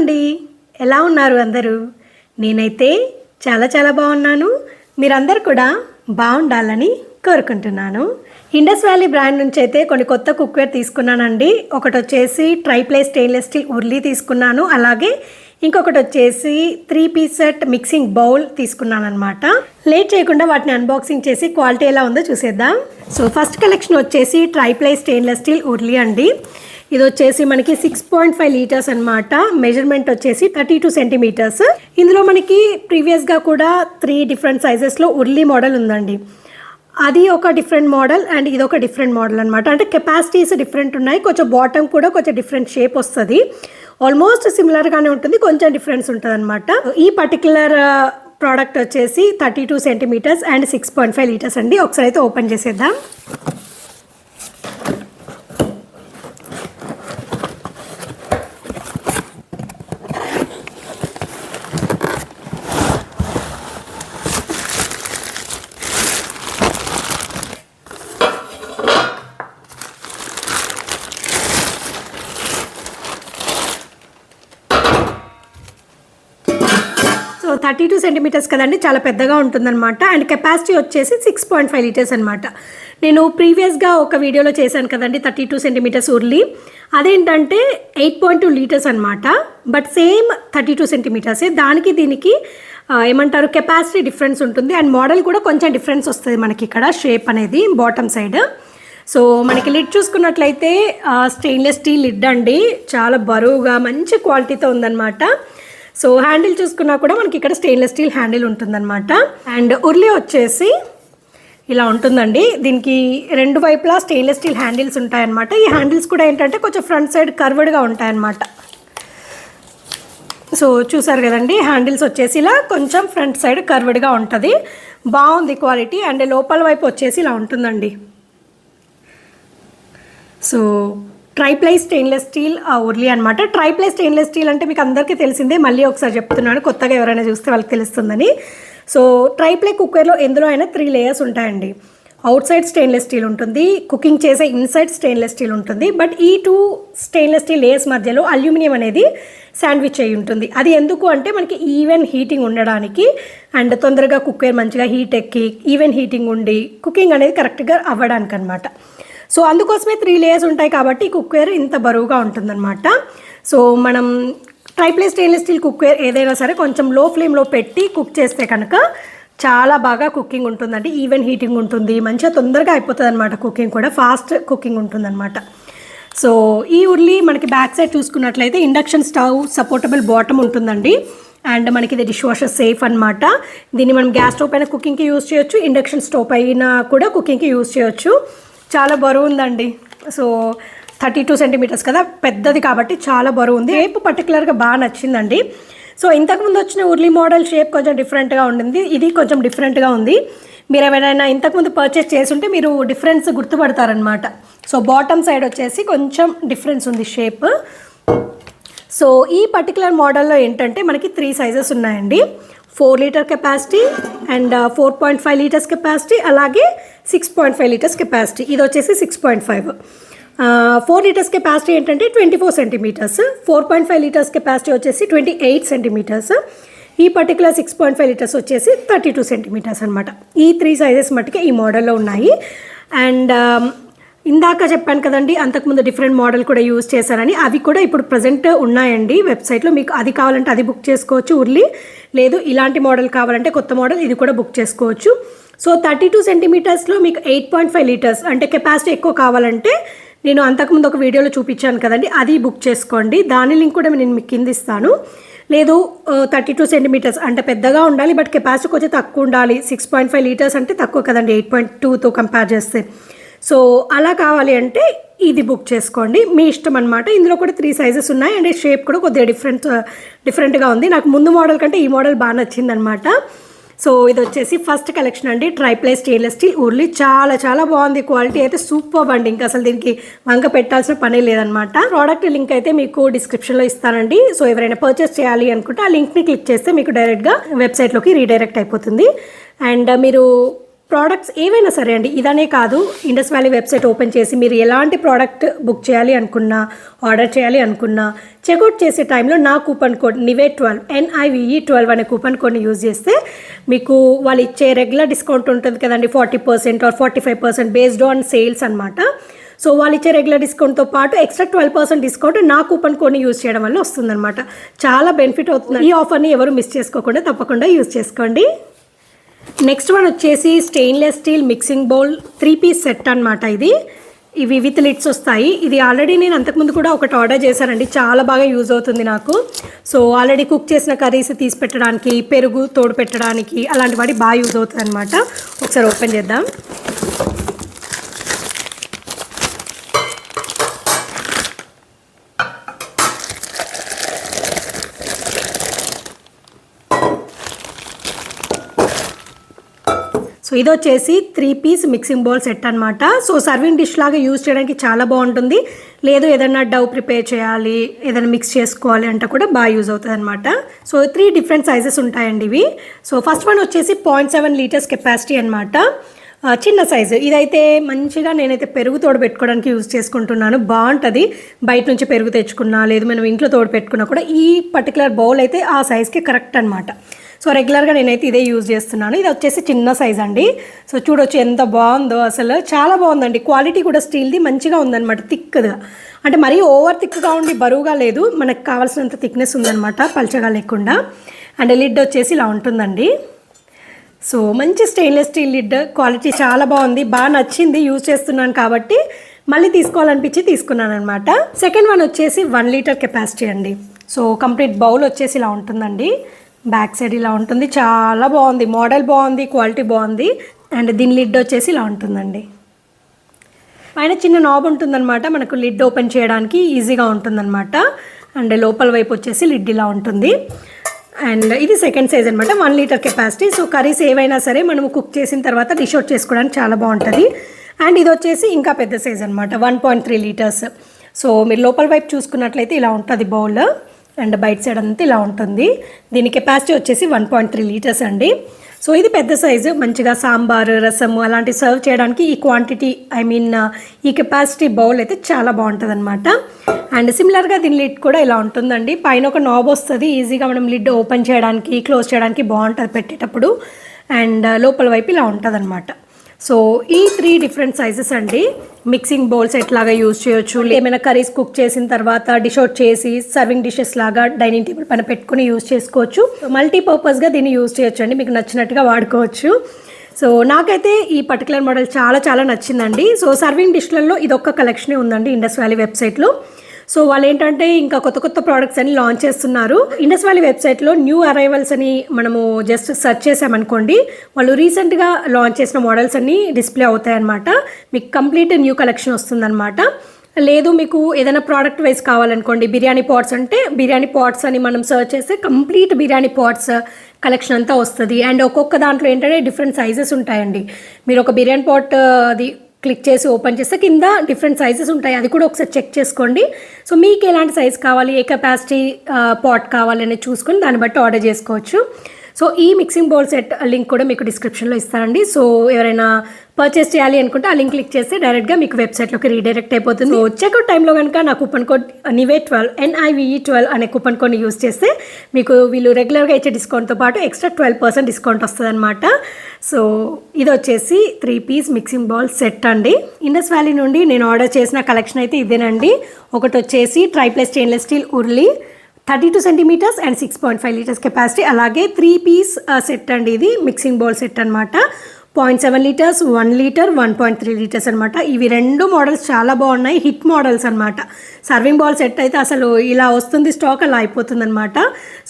అండి, ఎలా ఉన్నారు అందరూ? నేనైతే చాలా బాగున్నాను. మీరందరూ కూడా బాగుండాలని కోరుకుంటున్నాను. ఇండస్ వ్యాలీ బ్రాండ్ నుంచి అయితే కొన్ని కొత్త కుక్వేర్ తీసుకున్నానండి. ఒకటి వచ్చేసి ట్రైప్లే స్టెయిన్లెస్ స్టీల్ ఉర్లీ తీసుకున్నాను. అలాగే ఇంకొకటి వచ్చేసి 3 పీస్ సెట్ మిక్సింగ్ బౌల్ తీసుకున్నాను అనమాట. లేట్ చేయకుండా వాటిని అన్బాక్సింగ్ చేసి క్వాలిటీ ఎలా ఉందో చూసేద్దాం. సో ఫస్ట్ కలెక్షన్ వచ్చేసి ట్రైప్లే స్టెయిన్లెస్ స్టీల్ ఉర్లీ అండి. ఇది వచ్చేసి మనకి 6.5 లీటర్స్ అనమాట. మెజర్మెంట్ వచ్చేసి 32 సెంటీమీటర్స్. ఇందులో మనకి ప్రీవియస్గా కూడా 3 డిఫరెంట్ సైజెస్లో ఉర్లీ మోడల్ ఉందండి. అది ఒక డిఫరెంట్ మోడల్ అండ్ ఇది ఒక డిఫరెంట్ మోడల్ అనమాట. అంటే కెపాసిటీస్ డిఫరెంట్ ఉన్నాయి. కొంచెం బాటమ్ కూడా కొంచెం డిఫరెంట్ షేప్ వస్తుంది. ఆల్మోస్ట్ సిమిలర్గానే ఉంటుంది, కొంచెం డిఫరెన్స్ ఉంటుంది అనమాట. ఈ పర్టికులర్ ప్రోడక్ట్ వచ్చేసి 32 సెంటీమీటర్స్ అండ్ 6.5 లీటర్స్ అండి. ఒకసారి అయితే ఓపెన్ చేసేద్దాం. సో 32 సెంటీమీటర్స్ కదండి, చాలా పెద్దగా ఉంటుందన్నమాట. అండ్ కెపాసిటీ వచ్చేసి 6.5 లీటర్స్ అనమాట. నేను ప్రీవియస్గా ఒక వీడియోలో చేశాను కదండి 32 సెంటీమీటర్స్ ఉర్లీ. అదేంటంటే 8.2 లీటర్స్ అనమాట. But same 32 సెంటీమీటర్సే. దానికి దీనికి ఏమంటారు కెపాసిటీ డిఫరెన్స్ ఉంటుంది. అండ్ మోడల్ కూడా కొంచెం డిఫరెన్స్ వస్తుంది మనకి ఇక్కడ షేప్ అనేది బాటమ్ సైడ్. సో మనకి లిడ్ చూసుకున్నట్లయితే స్టెయిన్లెస్ స్టీల్ లిడ్ అండి. చాలా బరువుగా మంచి క్వాలిటీతో ఉందన్నమాట. సో హ్యాండిల్ చూసుకున్నా కూడా మనకి ఇక్కడ స్టెయిన్లెస్ స్టీల్ హ్యాండిల్ ఉంటుందన్నమాట. అండ్ ఉర్లీ వచ్చేసి ఇలా ఉంటుందండి. దీనికి 2 వైపులా స్టెయిన్లెస్ స్టీల్ హ్యాండిల్స్ ఉంటాయన్నమాట. ఈ హ్యాండిల్స్ కూడా ఏంటంటే కొంచెం ఫ్రంట్ సైడ్ కర్వ్డ్గా ఉంటాయన్నమాట. సో చూసారు కదండి, హ్యాండిల్స్ వచ్చేసి ఇలా కొంచెం ఫ్రంట్ సైడ్ కర్వ్డ్గా ఉంటుంది. బాగుంది క్వాలిటీ. అండ్ లోపల వైపు వచ్చేసి ఇలా ఉంటుందండి. So triply stainless steel urli అనమాట. ట్రైప్లై స్టెయిన్లెస్ స్టీల్ అంటే మీకు అందరికీ తెలిసిందే, మళ్ళీ ఒకసారి చెప్తున్నాను, కొత్తగా ఎవరైనా చూస్తే వాళ్ళకి తెలుస్తుందని. సో ట్రైప్లై కుక్కర్లో ఎందులో అయినా 3 లేయర్స్ ఉంటాయండి. అవుట్ సైడ్ స్టెయిన్లెస్ స్టీల్ ఉంటుంది, కుకింగ్ చేసే ఇన్సైడ్ స్టెయిన్లెస్ స్టీల్ ఉంటుంది. బట్ ఈ 2 స్టెయిన్లెస్ స్టీల్ లేయర్స్ మధ్యలో అల్యూమినియం అనేది శాండ్విచ్ అయి ఉంటుంది. అది ఎందుకు అంటే మనకి ఈవెన్ హీటింగ్ ఉండడానికి అండ్ తొందరగా కుక్కర్ మంచిగా హీట్ ఎక్కి ఈవెన్ హీటింగ్ ఉండి కుకింగ్ అనేది కరెక్ట్గా అవ్వడానికి అనమాట. సో అందుకోసమే 3 లేయర్స్ ఉంటాయి కాబట్టి కుక్వేర్ ఇంత బరువుగా ఉంటుందన్నమాట. సో మనం ట్రైప్లై స్టెయిన్లెస్ స్టీల్ కుక్వేర్ ఏదైనా సరే కొంచెం లో ఫ్లేమ్లో పెట్టి కుక్ చేస్తే కనుక చాలా బాగా కుకింగ్ ఉంటుందండి. ఈవెన్ హీటింగ్ ఉంటుంది, మంచిగా తొందరగా అయిపోతుంది అనమాట. కుకింగ్ కూడా ఫాస్ట్ కుకింగ్ ఉంటుందన్నమాట. సో ఈ ఉర్లీ మనకి బ్యాక్ సైడ్ చూసుకున్నట్లయితే ఇండక్షన్ స్టవ్ సపోర్టబుల్ బాటమ్ ఉంటుందండి. అండ్ మనకి ఇది డిష్ వాషర్ సేఫ్ అనమాట. దీన్ని మనం గ్యాస్ స్టవ్ పైన కుకింగ్కి యూజ్ చేయొచ్చు, ఇండక్షన్ స్టవ్ పైన కూడా కుకింగ్కి యూజ్ చేయొచ్చు. చాలా బరువు ఉందండి. సో 32 సెంటీమీటర్స్ కదా, పెద్దది కాబట్టి చాలా బరువు ఉంది. షేప్ పర్టికులర్గా బాగా నచ్చిందండి. సో ఇంతకుముందు వచ్చిన ఉర్లీ మోడల్ షేప్ కొంచెం డిఫరెంట్గా ఉండింది, ఇది కొంచెం డిఫరెంట్గా ఉంది. మీరు ఎవరైనా ఇంతకుముందు పర్చేస్ చేసుంటే మీరు డిఫరెన్స్ గుర్తుపడతారనమాట. సో బాటమ్ సైడ్ వచ్చేసి కొంచెం డిఫరెన్స్ ఉంది షేప్. సో ఈ పర్టికులర్ మోడల్లో ఏంటంటే మనకి 3 సైజెస్ ఉన్నాయండి. 4 litre capacity and 4.5 litres capacity, అలాగే 6.5 లీటర్స్ కెపాసిటీ. ఇది వచ్చేసి 6.5. 4 లీటర్స్ కెపాసిటీ ఏంటంటే 24 సెంటీమీటర్స్, 4.5 లీటర్స్ కెపాసిటీ వచ్చేసి 28 సెంటీమీటర్స్. ఈ పర్టికులర్ 6.5 లీటర్స్ వచ్చేసి 32 సెంటీమీటర్స్ అనమాట. ఈ 3 సైజెస్ మట్టుకే ఈ మోడల్లో ఉన్నాయి. అండ్ ఇందాక చెప్పాను కదండి అంతకుముందు డిఫరెంట్ మోడల్ కూడా యూజ్ చేశారని, అవి కూడా ఇప్పుడు ప్రజెంట్ ఉన్నాయండి వెబ్సైట్లో. మీకు అది కావాలంటే అది బుక్ చేసుకోవచ్చు ఉర్లీ, లేదు ఇలాంటి మోడల్ కావాలంటే కొత్త మోడల్ ఇది కూడా బుక్ చేసుకోవచ్చు. సో 32 సెంటీమీటర్స్లో మీకు 8.5 లీటర్స్ అంటే కెపాసిటీ ఎక్కువ కావాలంటే నేను అంతకుముందు ఒక వీడియోలో చూపించాను కదండి, అది బుక్ చేసుకోండి. దాని లింక్ కూడా నేను మీకు కింద ఇస్తాను. లేదు 32 సెంటీమీటర్స్ అంటే పెద్దగా ఉండాలి బట్ కెపాసిటీ కొంచెం తక్కువ ఉండాలి, 6.5 లీటర్స్ అంటే తక్కువ కదండి 8.2తో కంపేర్ చేస్తే. సో అలా కావాలి అంటే ఇది బుక్ చేసుకోండి, మీ ఇష్టం అనమాట. ఇందులో కూడా 3 సైజెస్ ఉన్నాయి అండ్ షేప్ కూడా కొద్దిగా డిఫరెంట్గా ఉంది. నాకు ముందు మోడల్ కంటే ఈ మోడల్ బాగా నచ్చింది అనమాట. సో ఇది వచ్చేసి ఫస్ట్ కలెక్షన్ అండి, ట్రైప్లై స్టెయిన్లెస్ స్టీల్ ఉర్లీ. చాలా బాగుంది, క్వాలిటీ అయితే సూపర్ అండి. ఇంకా అసలు దీనికి వంక పెట్టాల్సిన పనే లేదనమాట. ప్రోడక్ట్ లింక్ అయితే మీకు డిస్క్రిప్షన్లో ఇస్తానండి. సో ఎవరైనా పర్చేస్ చేయాలి అనుకుంటే ఆ లింక్ని క్లిక్ చేస్తే మీకు డైరెక్ట్గా వెబ్సైట్లోకి రీడైరెక్ట్ అయిపోతుంది. అండ్ మీరు ప్రోడక్ట్స్ ఏవైనా సరే అండి, ఇదనే కాదు, ఇండస్ వ్యాలీ వెబ్సైట్ ఓపెన్ చేసి మీరు ఎలాంటి ప్రోడక్ట్ బుక్ చేయాలి అనుకున్నా, ఆర్డర్ చేయాలి అనుకున్నా, చెక్అవుట్ చేసే టైంలో నా కూపన్ కోడ్ NIVE12 NIVE12 అనే కూపన్ కోడ్ని యూజ్ చేస్తే మీకు వాళ్ళు ఇచ్చే రెగ్యులర్ డిస్కౌంట్ ఉంటుంది కదండి, 40% ఆర్ 45% బేస్డ్ ఆన్ సేల్స్ అనమాట. సో వాళ్ళు ఇచ్చే రెగ్యులర్ డిస్కౌంట్తో పాటు ఎక్స్ట్రా 12% డిస్కౌంట్ నా కూపన్ కోడ్ని యూజ్ చేయడం వల్ల వస్తుందన్నమాట. చాలా బెనిఫిట్ అవుతుంది. ఈ ఆఫర్ని ఎవరు మిస్ చేసుకోకుండా తప్పకుండా యూజ్ చేసుకోండి. నెక్స్ట్ వన్ వచ్చేసి stainless steel mixing bowl 3 piece set అనమాట. ఇవి విత్ లిడ్స్ వస్తాయి. ఇది ఆల్రెడీ నేను అంతకుముందు కూడా ఒకటి ఆర్డర్ చేశానండి, చాలా బాగా యూజ్ అవుతుంది నాకు. సో ఆల్రెడీ కుక్ చేసిన కర్రీస్ తీసి పెట్టడానికి, పెరుగు తోడు పెట్టడానికి, అలాంటి వాటి బాగా యూజ్ అవుతుంది అనమాట. ఒకసారి ఓపెన్ చేద్దాం. సో ఇది వచ్చేసి 3 పీస్ మిక్సింగ్ బౌల్ సెట్ అనమాట. సో సర్వింగ్ డిష్ లాగా యూజ్ చేయడానికి చాలా బాగుంటుంది. లేదు ఏదైనా డవ్ ప్రిపేర్ చేయాలి, ఏదైనా మిక్స్ చేసుకోవాలి అంటే కూడా బాగా యూజ్ అవుతుంది అనమాట. సో 3 డిఫరెంట్ సైజెస్ ఉంటాయండి ఇవి. సో ఫస్ట్ వన్ వచ్చేసి 0.7 లీటర్స్ కెపాసిటీ అనమాట, చిన్న సైజు. ఇదైతే మంచిగా నేనైతే పెరుగు తోడు పెట్టుకోవడానికి యూజ్ చేసుకుంటున్నాను, బాగుంటుంది. బయట నుంచి పెరుగు తెచ్చుకున్నా, లేదు మనం ఇంట్లో తోడు పెట్టుకున్నా కూడా ఈ పర్టికులర్ బౌల్ అయితే ఆ సైజ్కి కరెక్ట్ అనమాట. సో రెగ్యులర్గా నేనైతే ఇదే యూజ్ చేస్తున్నాను. ఇది వచ్చేసి చిన్న సైజ్ అండి. సో చూడొచ్చు ఎంత బాగుందో, అసలు చాలా బాగుందండి. క్వాలిటీ కూడా స్టీల్ది మంచిగా ఉందన్నమాట, థిక్గా. అంటే మరీ ఓవర్ థిక్గా ఉండి బరువుగా లేదు, మనకు కావాల్సినంత థిక్నెస్ ఉందన్నమాట, పల్చగా లేకుండా. అండ్ లిడ్ వచ్చేసి ఇలా ఉంటుందండి. సో మంచి స్టెయిన్లెస్ స్టీల్ లిడ్, క్వాలిటీ చాలా బాగుంది, బాగా నచ్చింది, యూజ్ చేస్తున్నాను కాబట్టి మళ్ళీ తీసుకోవాలనిపించి తీసుకున్నాను అనమాట. సెకండ్ వన్ వచ్చేసి 1 లీటర్ కెపాసిటీ అండి. సో కంప్లీట్ బౌల్ వచ్చేసి ఇలా ఉంటుందండి. బ్యాక్ సైడ్ ఇలా ఉంటుంది, చాలా బాగుంది, మోడల్ బాగుంది, క్వాలిటీ బాగుంది. అండ్ దీని లిడ్ వచ్చేసి ఇలా ఉంటుందండి. పైన చిన్న నాబ్ ఉంటుందన్నమాట, మనకు లిడ్ ఓపెన్ చేయడానికి ఈజీగా ఉంటుందన్నమాట. అండ్ లోపల వైపు వచ్చేసి లిడ్ ఇలా ఉంటుంది. అండ్ ఇది సెకండ్ సైజ్ అనమాట, 1 లీటర్ కెపాసిటీ. సో కర్రీస్ ఏవైనా సరే మనము కుక్ చేసిన తర్వాత డిష్ అవుట్ చేసుకోవడానికి చాలా బాగుంటుంది. అండ్ ఇది వచ్చేసి ఇంకా పెద్ద సైజ్ అనమాట, 1.3 లీటర్స్. సో మీరు లోపల వైపు చూసుకున్నట్లయితే ఇలా ఉంటుంది బౌల్, అండ్ బయట సైడ్ అంతా ఇలా ఉంటుంది. దీని కెపాసిటీ వచ్చేసి 1.3 లీటర్స్ అండి. సో ఇది పెద్ద సైజు, మంచిగా సాంబార్, రసము అలాంటివి సర్వ్ చేయడానికి ఈ క్వాంటిటీ, ఈ కెపాసిటీ బౌల్ అయితే చాలా బాగుంటుంది అనమాట. అండ్ సిమిలర్గా దీని లిడ్ కూడా ఇలా ఉంటుందండి. పైన ఒక నాబ్ వస్తుంది, ఈజీగా మనం లిడ్ ఓపెన్ చేయడానికి, క్లోజ్ చేయడానికి బాగుంటుంది పెట్టేటప్పుడు. అండ్ లోపల వైపు ఇలా ఉంటుంది అనమాట. సో ఈ 3 డిఫరెంట్ సైజెస్ అండి. మిక్సింగ్ బౌల్స్ ఎట్లాగా యూజ్ చేయొచ్చు, ఏమైనా కర్రీస్ కుక్ చేసిన తర్వాత డిష్ అవుట్ చేసి సర్వింగ్ డిషెస్ లాగా డైనింగ్ టేబుల్ పైన పెట్టుకుని యూజ్ చేసుకోవచ్చు. మల్టీపర్పస్గా దీన్ని యూజ్ చేయొచ్చు అండి, మీకు నచ్చినట్టుగా వాడుకోవచ్చు. సో నాకైతే ఈ పర్టికులర్ మోడల్ చాలా చాలా నచ్చిందండి. సో సర్వింగ్ డిష్లలో ఇదొక్క కలెక్షనే ఉందండి ఇండస్ వ్యాలీ వెబ్సైట్లో. సో వాళ్ళు ఏంటంటే ఇంకా కొత్త కొత్త ప్రోడక్ట్స్ అని లాంచ్ చేస్తున్నారు. ఇండస్ వ్యాలీ వెబ్సైట్లో న్యూ అరైవల్స్ అని మనము జస్ట్ సెర్చ్ చేసామనుకోండి, వాళ్ళు రీసెంట్గా లాంచ్ చేసిన మోడల్స్ అన్ని డిస్ప్లే అవుతాయి అన్నమాట. మీకు కంప్లీట్ న్యూ కలెక్షన్ వస్తుందన్నమాట. లేదు మీకు ఏదైనా ప్రోడక్ట్ వైజ్ కావాలనుకోండి, బిర్యానీ పాట్స్ అంటే బిర్యానీ పాట్స్ అని మనం సర్చ్ చేస్తే కంప్లీట్ బిర్యానీ పాట్స్ కలెక్షన్ అంతా వస్తుంది. అండ్ ఒక్కొక్క దాంట్లో ఏంటంటే డిఫరెంట్ సైజెస్ ఉంటాయండి. మీరు ఒక బిర్యానీ పాట్ అది క్లిక్ చేసి ఓపెన్ చేస్తే కింద డిఫరెంట్ సైజెస్ ఉంటాయి, అది కూడా ఒకసారి చెక్ చేసుకోండి. సో మీకు ఎలాంటి సైజ్ కావాలి, ఏ కెపాసిటీ పాట్ కావాలి అనేది చూసుకొని దాన్ని బట్టి ఆర్డర్ చేసుకోవచ్చు. సో ఈ మిక్సింగ్ బౌల్ సెట్ లింక్ కూడా మీకు డిస్క్రిప్షన్లో ఇస్తానండి. సో ఎవరైనా పర్చేస్ చేయాలి అనుకుంటే ఆ లింక్ క్లిక్ చేస్తే డైరెక్ట్గా మీకు వెబ్సైట్లోకి రీడైరెక్ట్ అయిపోతుంది. సో చెక్అవుట్ టైంలో కనుక నా కూపన్ కోడ్ NIVE12 NIVE12 అనే కూపన్ కోడ్ని యూజ్ చేస్తే మీకు వీళ్ళు రెగ్యులర్గా ఇచ్చే డిస్కౌంట్తో పాటు ఎక్స్ట్రా 12% డిస్కౌంట్ వస్తుంది అనమాట. సో ఇది వచ్చేసి 3 పీస్ మిక్సింగ్ బౌల్ సెట్ అండి. ఇండస్ వ్యాలీ నుండి నేను ఆర్డర్ చేసిన కలెక్షన్ అయితే ఇదేనండి. ఒకటి వచ్చేసి triply stainless steel urli 32 centimetres and 6.5 litres capacity, అలాగే 3 పీస్ సెట్ అండి. ఇది మిక్సింగ్ బౌల్ సెట్ అనమాట. 0.7 లీటర్స్, 1 లీటర్, 1.3 లీటర్స్ అనమాట. ఇవి 2 మోడల్స్ చాలా బాగున్నాయి, హిట్ మోడల్స్ అనమాట. సర్వింగ్ బౌల్ సెట్ అయితే అసలు ఇలా వస్తుంది స్టాక్, అలా అయిపోతుంది అనమాట.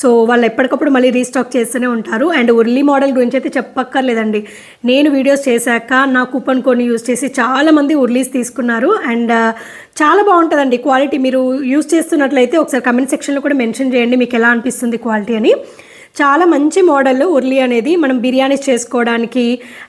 సో వాళ్ళు ఎప్పటికప్పుడు మళ్ళీ రీస్టాక్ చేస్తూనే ఉంటారు. అండ్ ఉర్లీ మోడల్ గురించి అయితే చెప్పక్కర్లేదండి. నేను వీడియోస్ చేశాక నా కూపన్ కోడ్ని యూజ్ చేసి చాలామంది ఉర్లీస్ తీసుకున్నారు. అండ్ చాలా బాగుంటుందండి క్వాలిటీ. మీరు యూజ్ చేస్తున్నట్లయితే ఒకసారి కమెంట్ సెక్షన్లో కూడా మెన్షన్ చేయండి మీకు ఎలా అనిపిస్తుంది క్వాలిటీ అని. చాలా మంచి మోడల్ ఉర్లీ అనేది. మనం బిర్యానీస్ చేసుకోవడానికి,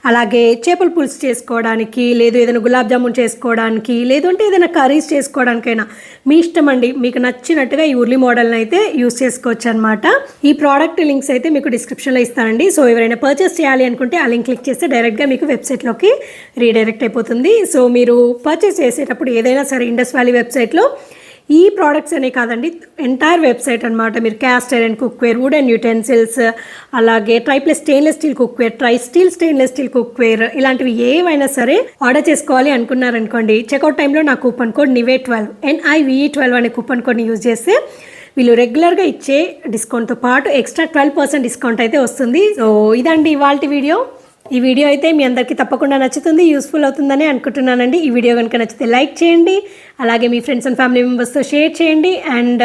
అలాగే చేపల పులుసు చేసుకోవడానికి, లేదు ఏదైనా గులాబ్ జామున్ చేసుకోవడానికి, లేదు అంటే ఏదైనా కర్రీస్ చేసుకోవడానికైనా మీ ఇష్టం అండి. మీకు నచ్చినట్టుగా ఈ ఉర్లీ మోడల్ని అయితే యూస్ చేసుకోవచ్చు అనమాట. ఈ ప్రోడక్ట్ లింక్స్ అయితే మీకు డిస్క్రిప్షన్లో ఇస్తానండి. సో ఎవరైనా పర్చేస్ చేయాలి అనుకుంటే ఆ లింక్ క్లిక్ చేస్తే డైరెక్ట్గా మీకు వెబ్సైట్లోకి రీడైరెక్ట్ అయిపోతుంది. సో మీరు పర్చేస్ చేసేటప్పుడు ఏదైనా సరే ఇండస్ వ్యాలీ వెబ్సైట్లో ఈ ప్రోడక్ట్స్ అనే కాదండి, ఎంటైర్ వెబ్సైట్ అనమాట. మీరు cast iron cookware, wooden utensils, అలాగే triply stainless steel cookware, tri steel stainless steel cookware, ఇలాంటివి ఏవైనా సరే ఆర్డర్ చేసుకోవాలి అనుకున్నారనుకోండి, చెక్అవుట్ టైంలో నా కూపన్ కోడ్ NIVE12 NIVE12 అనే కూపన్ కోడ్ని యూజ్ చేస్తే వీళ్ళు రెగ్యులర్గా ఇచ్చే డిస్కౌంట్తో పాటు ఎక్స్ట్రా 12% డిస్కౌంట్ అయితే వస్తుంది. సో ఇదండి ఇవాల్టి వీడియో. ఈ వీడియో అయితే మీ అందరికీ తప్పకుండా నచ్చుతుంది, యూస్ఫుల్ అవుతుందని అనుకుంటున్నానండి. ఈ వీడియో కనుక నచ్చితే లైక్ చేయండి, అలాగే మీ ఫ్రెండ్స్ అండ్ ఫ్యామిలీ మెంబర్స్తో షేర్ చేయండి. అండ్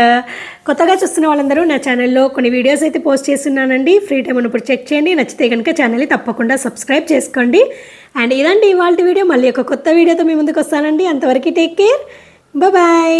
కొత్తగా చూస్తున్న వాళ్ళందరూ నా ఛానల్లో కొన్ని వీడియోస్ అయితే పోస్ట్ చేస్తున్నానండి. ఫ్రీ టైం ఉన్నప్పుడు చెక్ చేయండి. నచ్చితే కనుక ఛానల్ని తప్పకుండా సబ్స్క్రైబ్ చేసుకోండి. అండ్ ఇదండి ఇవాళ వీడియో. మళ్ళీ ఒక కొత్త వీడియోతో మీ ముందుకు వస్తానండి. అంతవరకు టేక్ కేర్, బాయ్.